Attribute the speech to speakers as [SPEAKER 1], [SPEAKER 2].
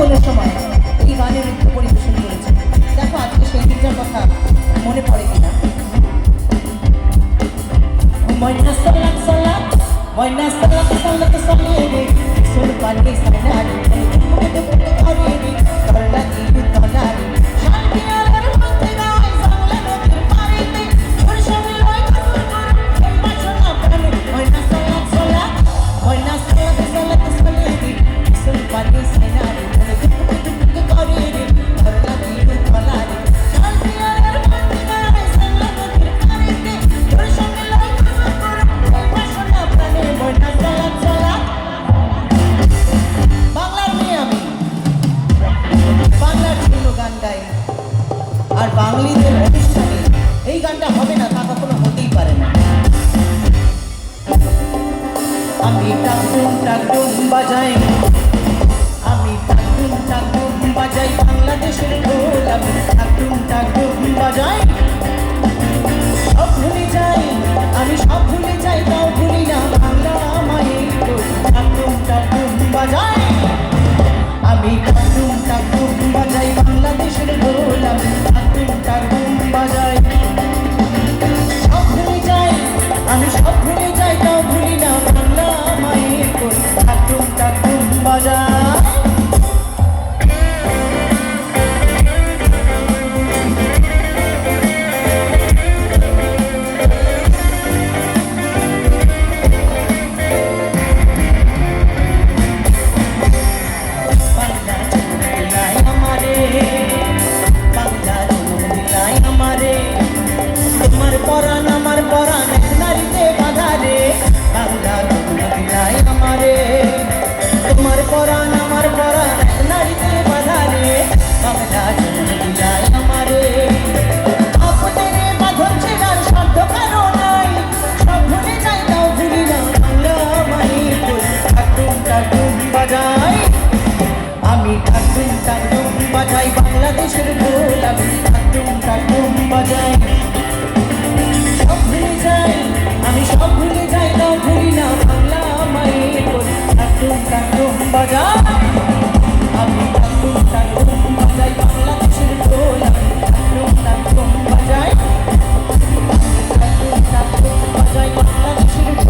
[SPEAKER 1] কোনো সময় এই গানে নৃত্য পরিবেশন করেছে। দেখো আজকে সেই দিনটার কথা মনে পড়ে কিনা। ময়না সালাক সালাক ময়না সালাক সালাক সালাক সুন পানি সানারি মুখে মুখে করেনি করলা দিল তনারি শান্তিয়ার মধ্যে গায় সামলে নদীর পাড়িতে ওর সঙ্গে লয় কাজল করে এই বাসনা প্রাণে ময়না সালাক সালাক ময়না সালাক সালাক সালাক সুন পানি সানারি মুখে মুখে করেনি করলা দিল তনারি শান্তিয়ার মধ্যে গায় সামলে নদীর পাড়িতে ওর সঙ্গে লয় কাজল করে এই বাসনা প্রাণে ময়না সালাক সালাক। বাংলার মেয়ে আমি, বাংলার জন্য গান গাই, আর বাঙালিদের অনুষ্ঠানে এই গানটা হবে না তা কখনো হতেই পারে না। আমি টাকটুন টাকটুন বাজাই